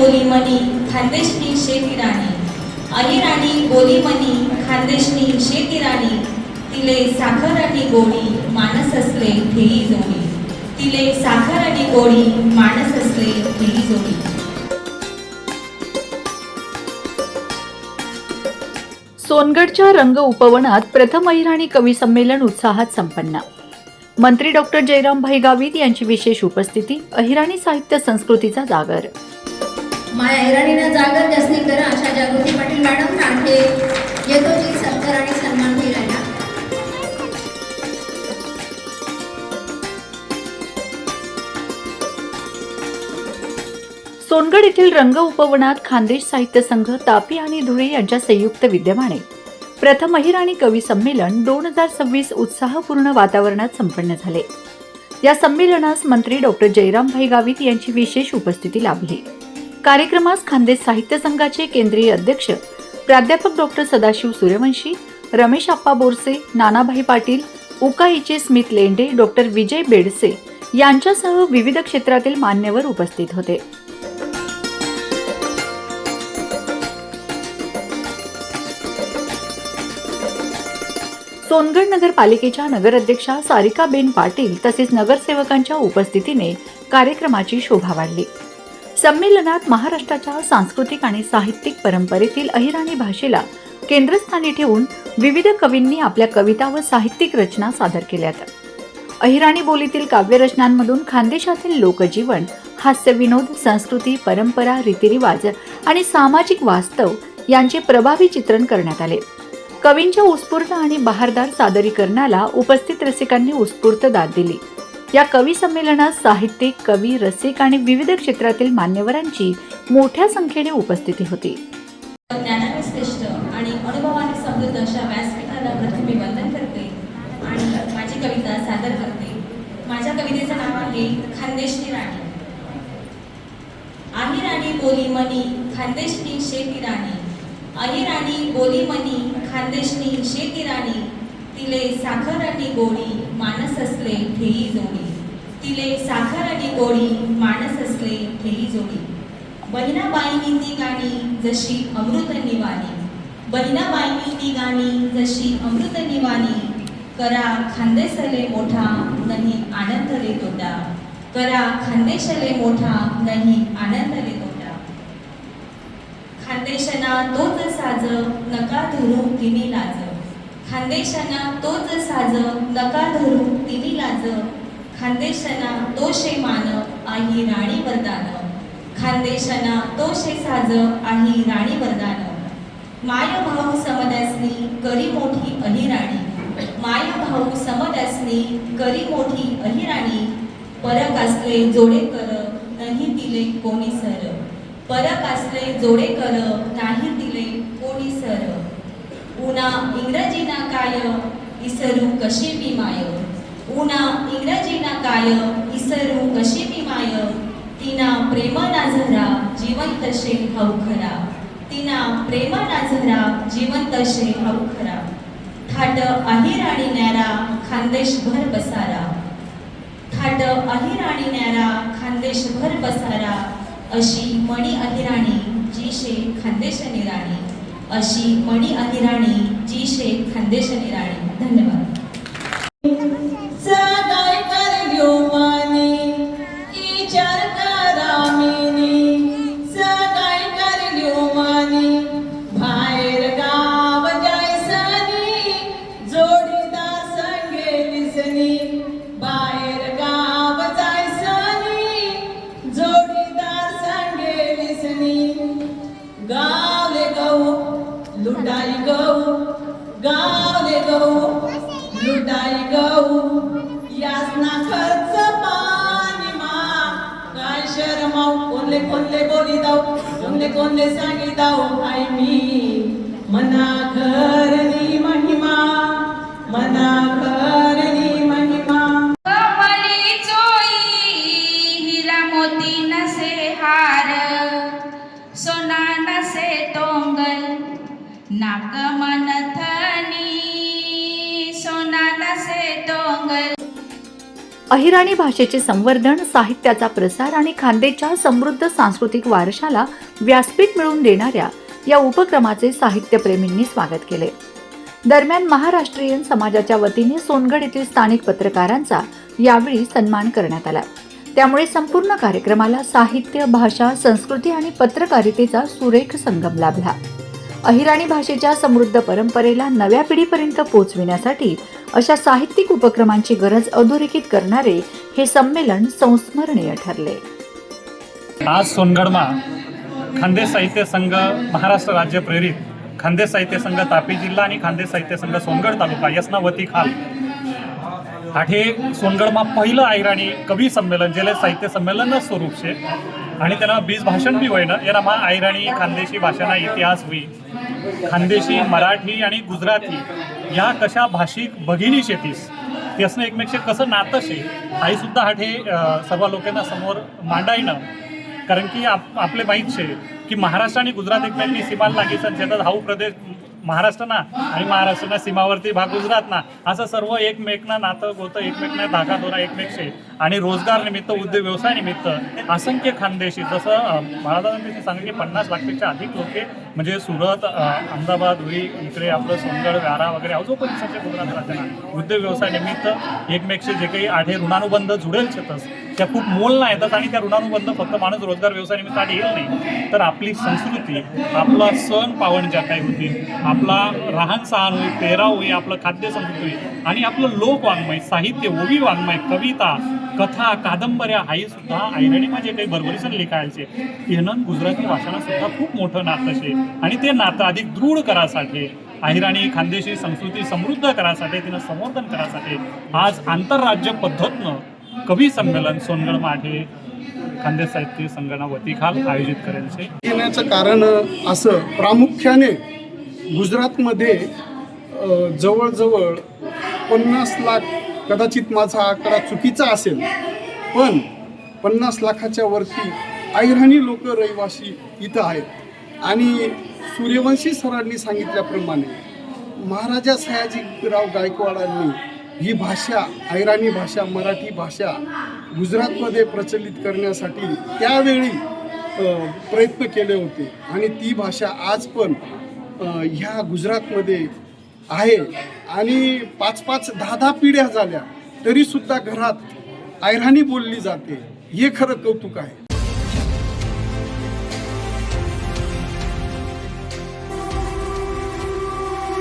बोली मनी खानदेशनी शेती राणी, अहिराणी बोली मनी खानदेशनी शेती राणी, तिले साखर आणि गोडी मानस असले ठेई जोडी, तिले साखर आणि गोडी मानस असले ठेई जोडी. सोनगडच्या रंग उपवनात प्रथम अहिराणी कवी संमेलन उत्साहात संपन्न. मंत्री डॉक्टर जयरामभाई गावित यांची विशेष उपस्थिती. अहिराणी साहित्य संस्कृतीचा जागर. माया अहिराणीना जागर जास्ती करा अशा जागृती पाटील मॅडम नाटे येतो जी सत्कार आणि सन्मान केला. सोनगड येथील रंग उपवनात खानदेश साहित्य संघ तापी आणि धुळे यांच्या संयुक्त विद्यमाने प्रथम अहिराणी कवी संमेलन 2026 उत्साहपूर्ण वातावरणात संपन्न झाले. या संमेलनास मंत्री डॉक्टर जयरामभाई गावित यांची विशेष उपस्थिती लाभली. कार्यक्रमास खानदेश साहित्य संघाचे केंद्रीय अध्यक्ष प्राध्यापक डॉक्टर सदाशिव सूर्यवंशी, रमेश आप्पा बोरसे, नानाभाई पाटील, उकाईचे स्मिथ लेंडे, डॉक्टर विजय बेडसे यांच्यासह विविध क्षेत्रातील मान्यवर उपस्थित होते. सोनगड नगरपालिकेच्या नगराध्यक्षा सारिकाबेन पाटील तसेच नगरसेवकांच्या उपस्थितीने कार्यक्रमाची शोभा वाढली. संमेलनात महाराष्ट्राच्या सांस्कृतिक आणि साहित्यिक परंपरेतील अहिराणी भाषेला केंद्रस्थानी ठेवून विविध कवींनी आपल्या कविता व साहित्यिक रचना सादर केल्यात. अहिराणी बोलीतील काव्यरचनांमधून खानदेशातील लोकजीवन, हास्यविनोद, संस्कृती, परंपरा, रीतिरिवाज आणि सामाजिक वास्तव यांचे प्रभावी चित्रण करण्यात आले. कवींच्या उत्स्फूर्त आणि बहारदार सादरीकरणाला उपस्थित रसिकांनी उत्स्फूर्त दाद दिली. या कवी संमेलनात साहित्यिक, कवी, रसिक आणि विविध क्षेत्रातील मान्यवरांची मोठ्या संख्येने उपस्थिती होती. ज्ञानाने श्रेष्ठ आणि अनुभवाने समृद्ध अशा व्यासपीठाला प्रथम मी वंदन करते आणि माझी कविता सादर करते. माझ्या कवितेचं नाव आहे खानदेशनी राणी. अहिराणी बोली मनी खानदेशनी शेती राणी, अहिराणी बोली मनी खानदेशनी शेती राणी, तिले साखर आणि गोडी मानस असले ठेई जोडी, तिले साखर आणि गोडी मानस असले ठेई जोडी. बहिणाबाईंनी ती गाणी जशी अमृत निवाणी, बहिणाबाईंनी ती गाणी जशी अमृत निवाणी, करा खानदेशले मोठा नाही आनंदले तोटा, करा खानदेशले मोठा नाही आनंदले तोटा. खानदेशना तोच साज नका धरू तिनी लाज, खानदेशना तोच साज नका धरू तिनी लाज, खानदेशना तो शे मान आही राणी वरदान, खानदेशना तो शे साज आही राणी वरदान. माय भाऊ समदसनी करी मोठी अहिराणी, माय भाऊ समदसनी करी मोठी अहिराणी, परक असले जोडे कर नाही तिले कोणी सर, परक असले जोडे कर नाही तिले कोणी सर. उना इंग्रजीना काय इसरू कशी बी माय, उना इंग्रजीना काय इसरू कशी बी माय, तिना प्रेम नाझरा जिवंत शे हाऊ खरा, तिना प्रेम नाझरा जिवंत शे हाऊ खरा. थाट अहिराणी न्यारा खानदेश भर बसारा, थाट अहिराणी न्यारा खानदेश भर बसारा, अशी मणी अहिराणी जी शे खानदेश निराणी, अशी मणी अहिराणी जी शे खानदेश निराणी. धन्यवाद. सगाई करल्यो मानी विचार करामिनी, सगाई करल्यो मानी बाहेर गाव जायसनी, जोडीदार संगे लिसनी, बाहेर गाव जायसनी, जोडीदार संगे लिसनी. गावले गहू लुटाई गहू, गावले गहू लुटाई गहू, यासना खर्च पाणी मा काय शरमाऊ, कोणले कोणले बोली दाऊ, कोणले कोणले सांगी दाऊ. आई मी मना घरनी महिमा, मना घरनी महिमा. कमली चोई हिरा मोती नसे हार, सोना नसे टोंगल नाक मनथनी, सोना नसे टोंगल. अहिराणी भाषेचे संवर्धन, साहित्याचा प्रसार आणि खानदेशच्या समृद्ध सांस्कृतिक वारशाला व्यासपीठ मिळवून देणाऱ्या या उपक्रमाचे साहित्यप्रेमींनी स्वागत केले. दरम्यान महाराष्ट्रीयन समाजाच्या वतीने सोनगड येथील स्थानिक पत्रकारांचा यावेळी सन्मान करण्यात आला. त्यामुळे संपूर्ण कार्यक्रमाला साहित्य, भाषा, संस्कृती आणि पत्रकारितेचा सुरेख संगम लाभला. अहिराणी भाषेच्या समृद्ध परंपरेला नव्या पिढीपर्यंत पोहोचविण्यासाठी अशा साहित्यिक उपक्रमांची गरज अधोरेखित करणारे हे संमेलन संस्मरणीय ठरले. आज सोनगढ़ खानदेश साहित्य संघ महाराष्ट्र राज्य प्रेरित खानदेश साहित्य संघ तापी जिल्हा आणि खानदेश साहित्य संघ सोनगढ़ तालुका यसना वती खाल आठे सोनगढ़ पहिलं अहिराणी कवी संमेलन जेले साहित्य संमेलन स्वरूप छे आणि तेना 20 भाषण बी होईना एनामा अहिराणी खानदेशी भाषाना इतिहास हुई. खानदेशी, मराठी आणि गुजराती या कशा भाषिक भगिनी शेतीस त्यासनं एकमेकशे कसं नातं शे आई सुद्धा हाठे सर्व लोकांना समोर मांडायनं. कारण की आपले माहीत शे की महाराष्ट्र आणि गुजरात एकमेकनी सीमाला लागीसन शेतात हाऊ प्रदेश महाराष्ट्रना आणि महाराष्ट्रना सीमावर्ती भाग गुजरातना असं सर्व एकमेकना नातं गोतं एकमेकना धागा दोरा एकमेकशे आणि रोजगार निमित्त, उद्योग व्यवसाय निमित्त असंख्य खानदेशी जसं महाराजांनी सांगितलं की 50 लाखापेक्षा अधिक लोके म्हणजे सुरत, अहमदाबाद हुई इकडे आपलं सोनगढ़, व्यारा वगैरे अजून पण सगळे गुजरात राज्याना उद्योग व्यवसाय निमित्त एकमेकशे जे काही आठे ऋणानुबंध जुडेल शेतस त्या खूप मोल नाही येतात आणि त्या ऋणानुबंध फक्त माणूस रोजगार व्यवसाय निमित्त आठ येईल नाही तर आपली संस्कृती, आपला सण पावन ज्या काही होतील, आपला राहण सहान होई, पेहराव होई, आपलं खाद्य संस्कृती होई आणि आपलं लोकवाङ्मय, साहित्य, ओवी वाङ्मय, कविता, कथा, कादंबऱ्या हाही सुद्धा अहिराणीमा जे काही भरभरीसन लिखायचे तेनं गुजराती भाषानं सुद्धा खूप मोठं नातं शे आणि ते नातं अधिक दृढ करासाठी अहिराणी खानदेशी संस्कृती समृद्ध करासाठी तिनं संवर्धन करासाठी आज आंतरराज्य पद्धतनं कवी संमेलन सोनगढ़ माठे खानदेश साहित्य संघना वतीखाल आयोजित करेल छे. येण्याचं कारण असं प्रामुख्याने गुजरातमध्ये जवळजवळ 50 लाख, कदाचित माझा आकडा चुकीचा असेल पण 50 लाखाच्या वरती अहिराणी लोक रहिवासी इथं आहेत आणि सूर्यवंशी सरांनी सांगितल्याप्रमाणे महाराजा सयाजीराव गायकवाडांनी ही भाषा, अहिराणी भाषा, मराठी भाषा गुजरातमध्ये प्रचलित करण्यासाठी त्यावेळी प्रयत्न केले होते आणि ती भाषा आज पण ह्या गुजरातमध्ये आहे आणि 5-5, 10-10 पिढ्या झाल्या तरीसुद्धा घरात अहिराणी बोलली जाते. हे खरं कौतुक आहे.